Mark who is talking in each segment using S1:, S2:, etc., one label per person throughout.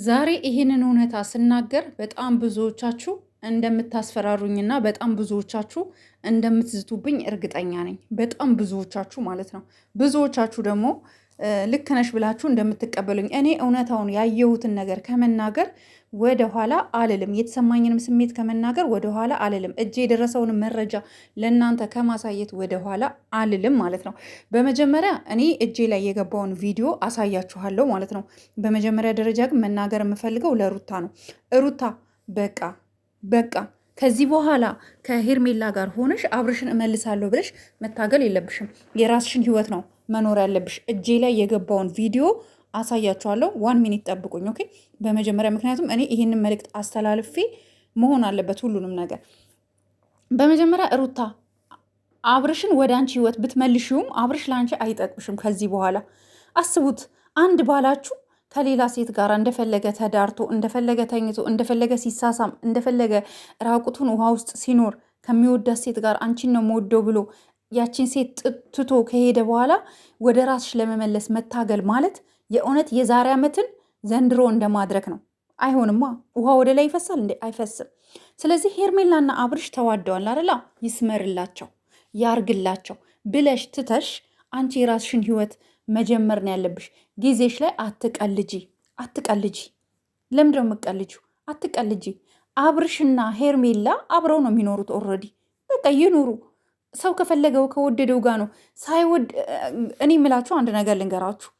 S1: ዛሬ ይህንን እውነታ ስናገር በጣም ብዙዎቻችሁ እንደምታስፈራሩኝና በጣም ብዙዎቻችሁ እንደምትዝቱብኝ እርግጠኛ ነኝ። በጣም ብዙዎቻችሁ ማለት ነው። ብዙዎቻችሁ ደግሞ ልክ ነሽ ብላችሁ እንደምትቀበሉኝ። እኔ እውነታውን ያየሁትን ነገር ከመናገር ወደኋላ አልልም። የተሰማኝንም ስሜት ከመናገር ወደኋላ አልልም። እጄ የደረሰውን መረጃ ለእናንተ ከማሳየት ወደኋላ አልልም ማለት ነው። በመጀመሪያ እኔ እጄ ላይ የገባውን ቪዲዮ አሳያችኋለሁ ማለት ነው። በመጀመሪያ ደረጃ ግን መናገር የምፈልገው ለሩታ ነው። ሩታ በቃ በቃ ከዚህ በኋላ ከሄርሜላ ጋር ሆነሽ አብርሽን እመልሳለሁ ብለሽ መታገል የለብሽም። የራስሽን ህይወት ነው መኖር ያለብሽ። እጄ ላይ የገባውን ቪዲዮ አሳያችኋለሁ። 1 ሚኒት ጠብቁኝ ኦኬ። በመጀመሪያ ምክንያቱም እኔ ይህንን መልእክት አስተላልፌ መሆን አለበት ሁሉንም ነገር። በመጀመሪያ ሩታ አብርሽን ወደ አንቺ ህይወት ብትመልሽውም አብርሽ ለአንቺ አይጠቅምሽም። ከዚህ በኋላ አስቡት፣ አንድ ባላችሁ ከሌላ ሴት ጋር እንደፈለገ ተዳርቶ እንደፈለገ ተኝቶ እንደፈለገ ሲሳሳም እንደፈለገ ራቁቱን ውሃ ውስጥ ሲኖር ከሚወዳት ሴት ጋር አንቺን ነው የምወደው ብሎ ያቺን ሴት ትቶ ከሄደ በኋላ ወደ ራስሽ ለመመለስ መታገል ማለት የእውነት የዛሬ ዓመትን ዘንድሮ እንደማድረግ ነው። አይሆንማ። ውሃ ወደ ላይ ይፈሳል እንዴ? አይፈስም። ስለዚህ ሄርሜላና አብርሽ ተዋደዋል አይደላ? ይስመርላቸው ያርግላቸው ብለሽ ትተሽ አንቺ የራስሽን ህይወት መጀመር ነው ያለብሽ። ጊዜሽ ላይ አትቀልጂ አትቀልጂ። ለምንድነው የምትቀልጂው? አትቀልጂ። አብርሽና ሄርሜላ አብረው ነው የሚኖሩት። ኦልሬዲ በቃ ይኑሩ። ሰው ከፈለገው ከወደደው ጋር ነው። ሳይወድ እኔ የምላችሁ አንድ ነገር ልንገራችሁ።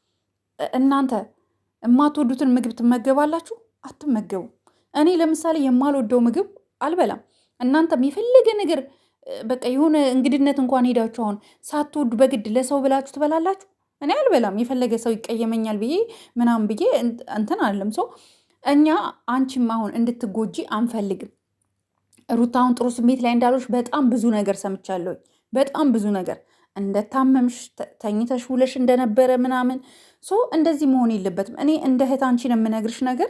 S1: እናንተ የማትወዱትን ምግብ ትመገባላችሁ? አትመገቡ። እኔ ለምሳሌ የማልወደው ምግብ አልበላም። እናንተም የፈለገ ነገር በቃ የሆነ እንግድነት እንኳን ሄዳችሁ አሁን ሳትወዱ በግድ ለሰው ብላችሁ ትበላላችሁ? እኔ አልበላም። የፈለገ ሰው ይቀየመኛል ብዬ ምናምን ብዬ እንትን አለም ሰው እኛ አንቺም አሁን እንድትጎጂ አንፈልግም። ሩታውን ጥሩ ስሜት ላይ እንዳሎች በጣም ብዙ ነገር ሰምቻለሁ። በጣም ብዙ ነገር እንደታመምሽ ተኝተሽ ውለሽ እንደነበረ ምናምን እንደዚህ መሆን የለበትም። እኔ እንደ እህት አንቺን የምነግርሽ ነገር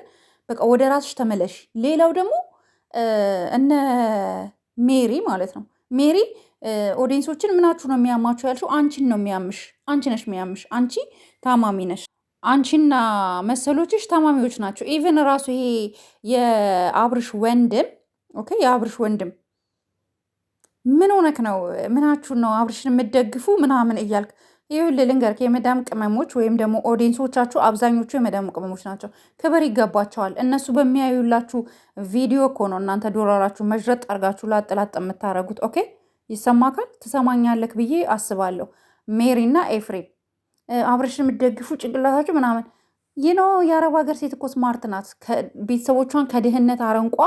S1: በቃ ወደ ራስሽ ተመለሽ። ሌላው ደግሞ እነ ሜሪ ማለት ነው ሜሪ ኦዲየንሶችን ምናችሁ ነው የሚያማችሁ ያልሽው? አንቺን ነው የሚያምሽ። አንቺ ነሽ የሚያምሽ። አንቺ ታማሚ ነሽ። አንቺና መሰሎችሽ ታማሚዎች ናቸው። ኢቨን ራሱ ይሄ የአብርሽ ወንድም ኦኬ፣ የአብርሽ ወንድም ምን ሆነክ ነው? ምናችሁን ነው አብርሽን የምትደግፉ ምናምን እያልክ ይኸውልህ ልንገርክ፣ የመዳም ቅመሞች ወይም ደግሞ ኦዲየንሶቻችሁ አብዛኞቹ የመዳም ቅመሞች ናቸው። ክብር ይገባቸዋል። እነሱ በሚያዩላችሁ ቪዲዮ እኮ ነው እናንተ ዶላራችሁ መዥረጥ አርጋችሁ ላጥላጥ የምታረጉት። ኦኬ፣ ይሰማካል? ትሰማኛለክ ብዬ አስባለሁ። ሜሪና ኤፍሬም አብርሽን የምትደግፉ ጭንቅላታችሁ ምናምን የአረብ ሀገር ሴት እኮ ስማርት ናት። ቤተሰቦቿን ከድህነት አረንቋ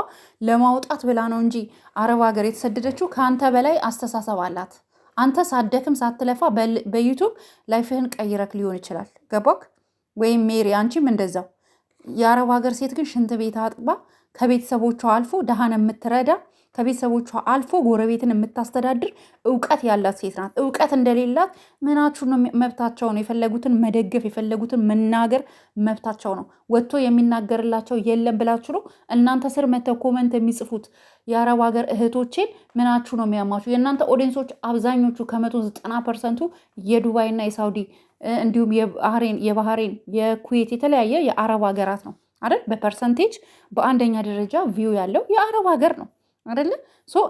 S1: ለማውጣት ብላ ነው እንጂ አረብ ሀገር የተሰደደችው ከአንተ በላይ አስተሳሰብ አላት። አንተ ሳደክም ሳትለፋ በዩቱብ ላይፍህን ቀይረክ ሊሆን ይችላል። ገባክ? ወይም ሜሪ አንቺም እንደዛው። የአረብ ሀገር ሴት ግን ሽንት ቤት አጥባ ከቤተሰቦቿ አልፎ ደሃን የምትረዳ ከቤተሰቦቿ አልፎ ጎረቤትን የምታስተዳድር እውቀት ያላት ሴት ናት። እውቀት እንደሌላት ምናችሁ ነው? መብታቸው ነው። የፈለጉትን መደገፍ የፈለጉትን መናገር መብታቸው ነው። ወጥቶ የሚናገርላቸው የለም ብላችሁ ነው እናንተ ስር መተው ኮመንት የሚጽፉት የአረብ ሀገር እህቶቼን ምናችሁ ነው የሚያማችሁ? የእናንተ ኦዲየንሶች አብዛኞቹ ከ190% የዱባይና የሳውዲ እንዲሁም የባህሬን የኩዌት የተለያየ የአረብ ሀገራት ነው አይደል? በፐርሰንቴጅ በአንደኛ ደረጃ ቪው ያለው የአረብ ሀገር ነው አይደለ?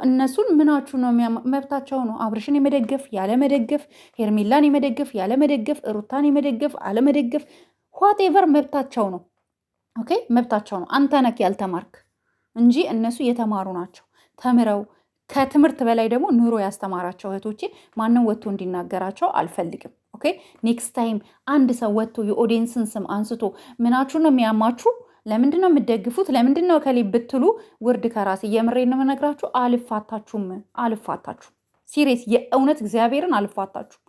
S1: እነሱን ምናችሁ ነው? መብታቸው ነው። አብርሽን የመደገፍ ያለ መደገፍ፣ ሄርሜላን የመደገፍ ያለ መደገፍ፣ ሩታን የመደገፍ አለ መደገፍ፣ ዋቴቨር መብታቸው ነው። ኦኬ፣ መብታቸው ነው። አንተ ነክ ያልተማርክ እንጂ እነሱ የተማሩ ናቸው። ተምረው ከትምህርት በላይ ደግሞ ኑሮ ያስተማራቸው እህቶቼ ማንም ወጥቶ እንዲናገራቸው አልፈልግም። ኦኬ፣ ኔክስት ታይም አንድ ሰው ወጥቶ የኦዲየንስን ስም አንስቶ ምናችሁ ነው የሚያማችሁ? ለምንድን ነው የምትደግፉት? ለምንድን ነው ከሌ ብትሉ ውርድ ከራስ የምሬን ነው የምነግራችሁ። አልፋታችሁም። ሲሪየስ የእውነት እግዚአብሔርን አልፋታችሁም።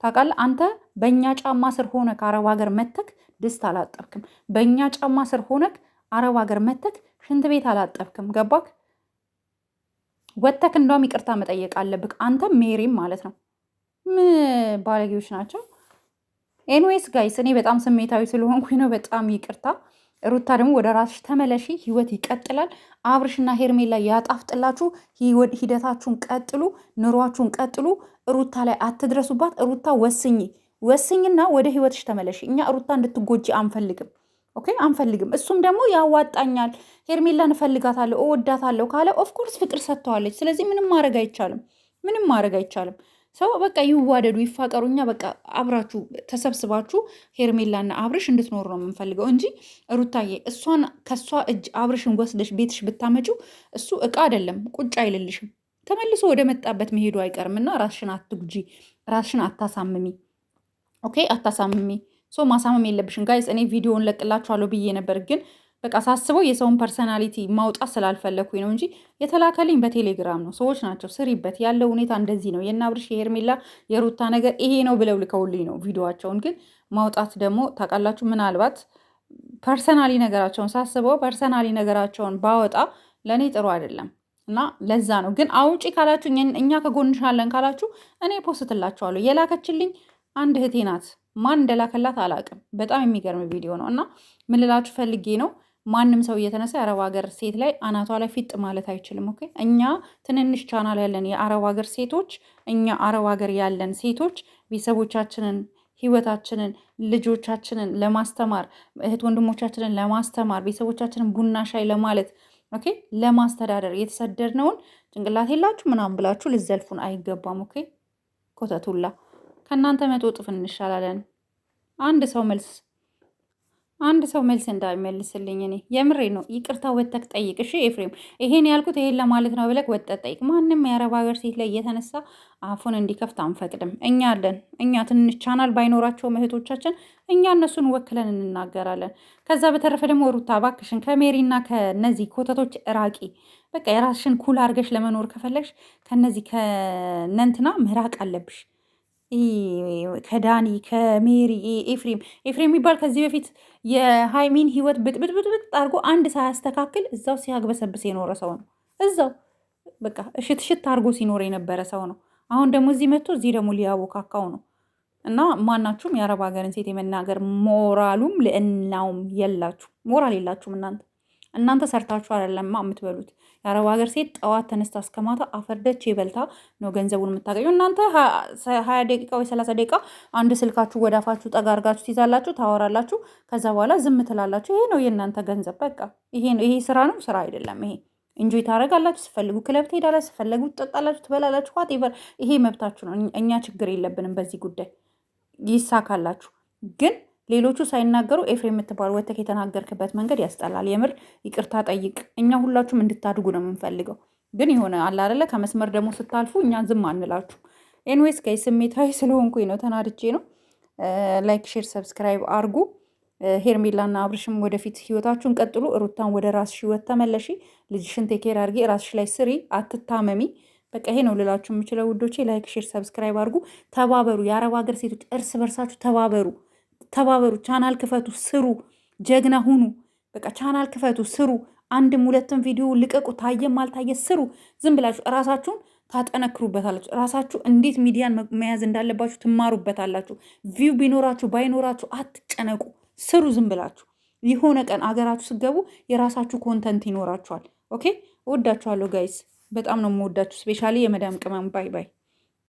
S1: ታውቃለህ፣ አንተ በእኛ ጫማ ስር ሆነ ከአረብ ሀገር መተክ ድስት አላጠብክም። በእኛ ጫማ ስር ሆነክ አረብ ሀገር መተክ ሽንት ቤት አላጠብክም። ገባክ? ወተክ እንደውም ይቅርታ መጠየቅ አለብክ። አንተ ሜሪም ማለት ነው። ምን ባለጌዎች ናቸው። ኤንዌይስ ጋይስ፣ እኔ በጣም ስሜታዊ ስለሆንኩኝ ነው። በጣም ይቅርታ። ሩታ ደግሞ ወደ ራስሽ ተመለሺ። ህይወት ይቀጥላል። አብርሽና ሄርሜላ ያጣፍጥላችሁ። ሂደታችሁን ቀጥሉ፣ ኑሯችሁን ቀጥሉ። ሩታ ላይ አትድረሱባት። ሩታ ወስኝና ወደ ህይወትሽ ተመለሺ። እኛ ሩታ እንድትጎጂ አንፈልግም። ኦኬ አንፈልግም። እሱም ደግሞ ያዋጣኛል፣ ሄርሜላን እፈልጋታለሁ፣ እወዳታለሁ ካለ ኦፍኮርስ ፍቅር ሰጥተዋለች። ስለዚህ ምንም ማድረግ አይቻልም፣ ምንም ማድረግ አይቻልም። ሰው በቃ ይዋደዱ፣ ይፋቀሩ። እኛ በቃ አብራችሁ ተሰብስባችሁ ሄርሜላና አብርሽ እንድትኖር ነው የምንፈልገው እንጂ ሩታዬ እሷን ከእሷ እጅ አብርሽን ወስደሽ ቤትሽ ብታመጪው እሱ እቃ አይደለም፣ ቁጭ አይልልሽም። ተመልሶ ወደ መጣበት መሄዱ አይቀርም እና ራስሽን አትጉጂ፣ ራስሽን አታሳምሚ። ኦኬ አታሳምሚ። ሶ ማሳመም የለብሽም ጋይስ። እኔ ቪዲዮውን ለቅላችኋለሁ ብዬ ነበር፣ ግን በቃ ሳስበው የሰውን ፐርሰናሊቲ ማውጣት ስላልፈለግኩኝ ነው እንጂ የተላከልኝ በቴሌግራም ነው። ሰዎች ናቸው ስሪበት፣ ያለው ሁኔታ እንደዚህ ነው፣ የእነ አብርሽ የሄርሜላ የሩታ ነገር ይሄ ነው ብለው ልከውልኝ ነው ቪዲዮዋቸውን። ግን ማውጣት ደግሞ ታውቃላችሁ፣ ምናልባት ፐርሰናሊ ነገራቸውን ሳስበው ፐርሰናሊ ነገራቸውን ባወጣ ለእኔ ጥሩ አይደለም እና ለዛ ነው። ግን አውጪ ካላችሁ እኛ ከጎንሻለን ካላችሁ እኔ ፖስትላችኋለሁ። የላከችልኝ አንድ እህቴ ናት። ማን እንደላከላት አላውቅም። በጣም የሚገርም ቪዲዮ ነው እና ምን ልላችሁ ፈልጌ ነው፣ ማንም ሰው እየተነሳ የአረብ ሀገር ሴት ላይ አናቷ ላይ ፊጥ ማለት አይችልም። ኦኬ እኛ ትንንሽ ቻናል ያለን የአረብ ሀገር ሴቶች፣ እኛ አረብ ሀገር ያለን ሴቶች ቤተሰቦቻችንን፣ ህይወታችንን፣ ልጆቻችንን ለማስተማር እህት ወንድሞቻችንን ለማስተማር ቤተሰቦቻችንን ቡና ሻይ ለማለት ኦኬ ለማስተዳደር የተሰደድነውን ጭንቅላት የላችሁ ምናምን ብላችሁ ልዘልፉን አይገባም። ኦኬ ኮተቱላ ከእናንተ 100 እጥፍ እንሻላለን። አንድ ሰው መልስ እንዳይመልስልኝ እኔ የምሬ ነው። ይቅርታ ወተክ ጠይቅ። እሺ ኤፍሬም፣ ይሄን ያልኩት ይሄን ለማለት ነው ብለክ ወተክ ጠይቅ። ማንም የአረብ ሀገር ሴት ላይ እየተነሳ አፉን እንዲከፍት አንፈቅድም። እኛ አለን። እኛ ትንሽ ቻናል ባይኖራቸው እህቶቻችን እኛ እነሱን ወክለን እንናገራለን። ከዛ በተረፈ ደግሞ ሩታ እባክሽን ከሜሪና ከነዚህ ኮተቶች ራቂ። በቃ የራስሽን ኩል አድርገሽ ለመኖር ከፈለግሽ ከነዚህ ከነንትና መራቅ አለብሽ። ከዳኒ ከሜሪ ኤፍሬም የሚባል ከዚህ በፊት የሃይሚን ህይወት ብጥብጥብጥ አድርጎ አንድ ሳያስተካክል እዛው ሲያግበሰብስ የኖረ ሰው ነው። እዛው በቃ እሽትሽት አድርጎ ሲኖር የነበረ ሰው ነው። አሁን ደግሞ እዚህ መጥቶ እዚህ ደግሞ ሊያቦካካው ነው። እና ማናችሁም የአረብ ሀገርን ሴት የመናገር ሞራሉም ልዕናውም የላችሁ። ሞራል የላችሁም እናንተ ሰርታችሁ አይደለማ የምትበሉት። የአረብ ሀገር ሴት ጠዋት ተነስታ እስከ ማታ አፈርደች የበልታ ነው ገንዘቡን የምታገኙ። እናንተ 20 ደቂቃ ወይ 30 ደቂቃ አንድ ስልካችሁ ወደ አፋችሁ ጠጋ አድርጋችሁ ትይዛላችሁ፣ ታወራላችሁ፣ ከዛ በኋላ ዝም ትላላችሁ። ይሄ ነው የእናንተ ገንዘብ። በቃ ይሄ ነው። ይሄ ስራ ነው? ስራ አይደለም ይሄ። እንጆይ ታደርጋላችሁ፣ ስፈልጉ ክለብ ትሄዳላችሁ፣ ስፈለጉ ትጠጣላችሁ፣ ትበላላችሁ። ዋቴቨር ይሄ መብታችሁ ነው። እኛ ችግር የለብንም በዚህ ጉዳይ። ይሳካላችሁ። ግን ሌሎቹ ሳይናገሩ ኤፍሬም የምትባል ወተክ የተናገርክበት መንገድ ያስጠላል። የምር ይቅርታ ጠይቅ። እኛ ሁላችሁም እንድታድጉ ነው የምንፈልገው። ግን የሆነ አለ አይደለ ከመስመር ደግሞ ስታልፉ እኛ ዝም አንላችሁ። ኤንዌይስ ጋይ ስሜታዊ ስለሆንኩኝ ነው፣ ተናድጄ ነው። ላይክ፣ ሼር፣ ሰብስክራይብ አርጉ። ሄርሜላና አብርሽም ወደፊት ህይወታችሁን ቀጥሉ። ሩታን ወደ ራስሽ ህይወት ተመለሺ። ልጅሽን ቴኬር አድርጊ። ራስሽ ላይ ስሪ፣ አትታመሚ። በቃ ይሄ ነው ልላችሁ የምችለው ውዶቼ። ላይክ፣ ሼር፣ ሰብስክራይብ አርጉ። ተባበሩ። የአረብ ሀገር ሴቶች እርስ በርሳችሁ ተባበሩ። ቻናል ክፈቱ፣ ስሩ፣ ጀግና ሁኑ። በቃ ቻናል ክፈቱ፣ ስሩ። አንድም ሁለትም ቪዲዮ ልቀቁ። ታየም አልታየ ስሩ። ዝም ብላችሁ ራሳችሁን ታጠነክሩበታላችሁ። ራሳችሁ እንዴት ሚዲያን መያዝ እንዳለባችሁ ትማሩበታላችሁ። ቪው ቢኖራችሁ ባይኖራችሁ አትጨነቁ፣ ስሩ። ዝም ብላችሁ የሆነ ቀን አገራችሁ ስገቡ የራሳችሁ ኮንተንት ይኖራችኋል። ኦኬ፣ እወዳችኋለሁ ጋይስ፣ በጣም ነው የምወዳችሁ። ስፔሻሊ የመዳም ቅመም። ባይ ባይ።